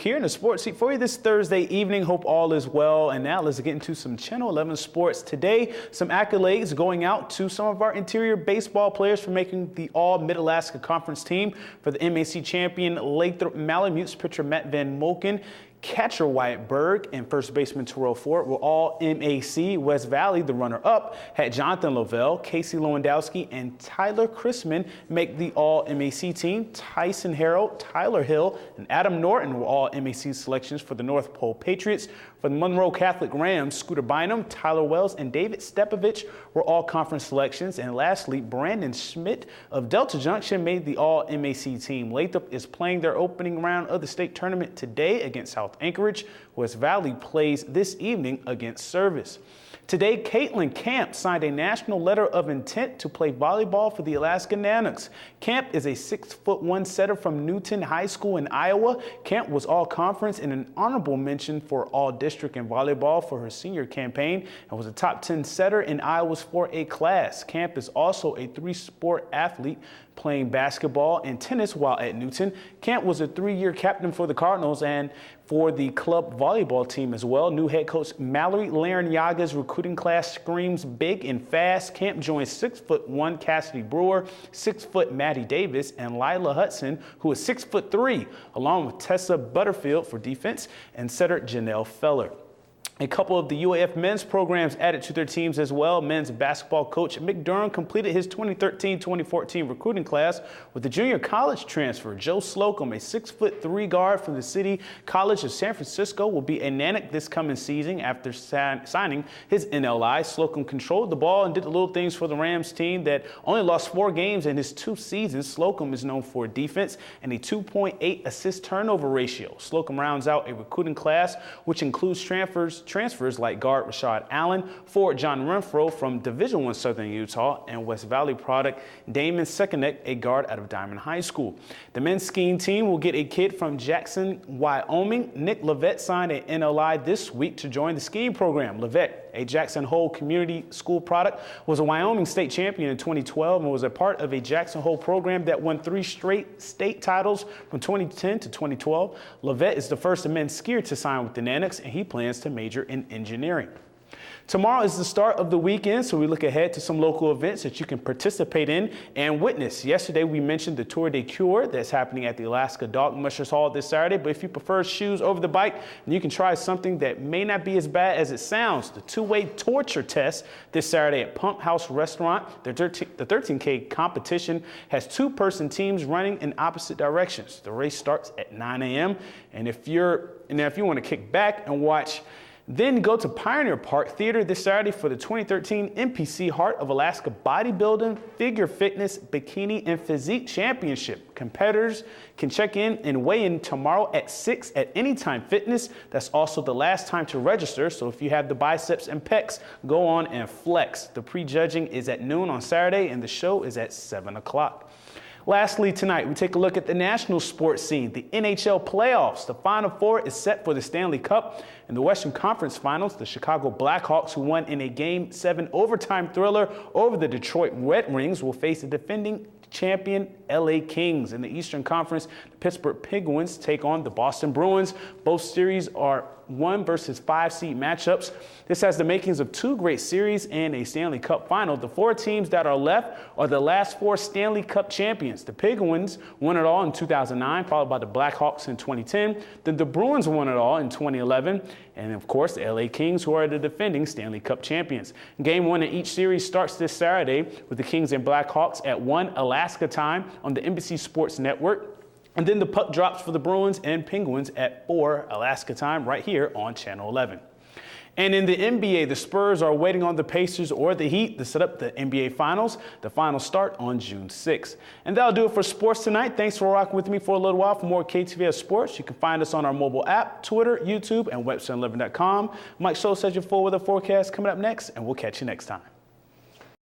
here in the sports seat for you this Thursday evening. Hope all is well. And now let's get into some Channel 11 sports. Today, some accolades going out to some of our interior baseball players for making the All-Mid-Alaska Conference team. For the MAC champion Lathrop Malamutes pitcher Matt Van Molken, catcher Wyatt Berg, and first baseman Terrell Ford were all MAC. West Valley, the runner-up, had Jonathan Lavelle, Casey Lewandowski, and Tyler Chrisman make the All-MAC team. Tyson Harrell, Tyler Hill, and Adam Norton were all MAC selections for the North Pole Patriots. For the Monroe Catholic Rams, Scooter Bynum, Tyler Wells, and David Stepovich were all conference selections. And lastly, Brandon Schmidt of Delta Junction made the All-MAC team. Lathrop is playing their opening round of the state tournament today against South Anchorage. West Valley plays this evening against Service. Today, Caitlin Camp signed a national letter of intent to play volleyball for the Alaska Nanooks. Camp is a 6'1" setter from Newton High School in Iowa. Camp was all-conference and an honorable mention for all-district in volleyball for her senior campaign and was a top 10 setter in Iowa's 4A class. Camp is also a three-sport athlete, playing basketball and tennis while at Newton. Camp was a 3-year captain for the Cardinals and for the club volleyball team as well. New head coach Mallory Laranyaga's recruiting class screams big and fast. Camp joins 6'1" Cassidy Brewer, 6' Maddie Davis, and Lila Hudson, who is 6'3", along with Tessa Butterfield for defense and setter Janelle Feller. A couple of the UAF men's programs added to their teams as well. Men's basketball coach Mick Durham completed his 2013-2014 recruiting class with the junior college transfer. Joe Slocum, a 6'3" guard from the City College of San Francisco, will be a Nanook this coming season after signing his NLI. Slocum controlled the ball and did the little things for the Rams team that only lost 4 games in his 2 seasons. Slocum is known for defense and a 2.8 assist-turnover ratio. Slocum rounds out a recruiting class which includes transfers like guard Rashad Allen, forward John Renfro from Division I Southern Utah, and West Valley product Damon Sekunek, a guard out of Diamond High School. The men's skiing team will get a kid from Jackson, Wyoming. Nick Levette signed an NLI this week to join the skiing program. Levette, a Jackson Hole Community School product, was a Wyoming state champion in 2012 and was a part of a Jackson Hole program that won 3 straight state titles from 2010 to 2012. Levette is the first men's skier to sign with the Nanooks, and he plans to major in engineering. Tomorrow is the start of the weekend, so we look ahead to some local events that you can participate in and witness. Yesterday, we mentioned the Tour de Cure that's happening at the Alaska Dog Mushers Hall this Saturday, but if you prefer shoes over the bike, you can try something that may not be as bad as it sounds. The 2-way torture test this Saturday at Pump House Restaurant. The 13K competition has 2-person teams running in opposite directions. The race starts at 9 a.m. And if you want to kick back and watch, then go to Pioneer Park Theater this Saturday for the 2013 NPC Heart of Alaska Bodybuilding, Figure Fitness, Bikini, and Physique Championship. Competitors can check in and weigh in tomorrow at 6 at Anytime Fitness. That's also the last time to register, so if you have the biceps and pecs, go on and flex. The prejudging is at noon on Saturday, and the show is at 7 o'clock. Lastly, tonight, we take a look at the national sports scene, the NHL playoffs. The Final Four is set for the Stanley Cup. In the Western Conference Finals, the Chicago Blackhawks, who won in a Game 7 overtime thriller over the Detroit Red Wings, will face the defending champion LA Kings. In the Eastern Conference, the Pittsburgh Penguins take on the Boston Bruins. Both series are 1 versus 5 seed matchups. This has the makings of 2 great series and a Stanley Cup final. The 4 teams that are left are the last 4 Stanley Cup champions. The Penguins won it all in 2009, followed by the Blackhawks in 2010. Then the Bruins won it all in 2011. And of course, the LA Kings, who are the defending Stanley Cup champions. Game 1 in each series starts this Saturday with the Kings and Blackhawks at 1 Alaska time on the NBC Sports Network. And then the puck drops for the Bruins and Penguins at 4 Alaska time right here on Channel 11. And in the NBA, the Spurs are waiting on the Pacers or the Heat to set up the NBA Finals. The finals start on June 6th. And that'll do it for sports tonight. Thanks for rocking with me for a little while. For more KTVS Sports, you can find us on our mobile app, Twitter, YouTube, and website11.com. Mike Schultz has your full weather forecast coming up next, and we'll catch you next time.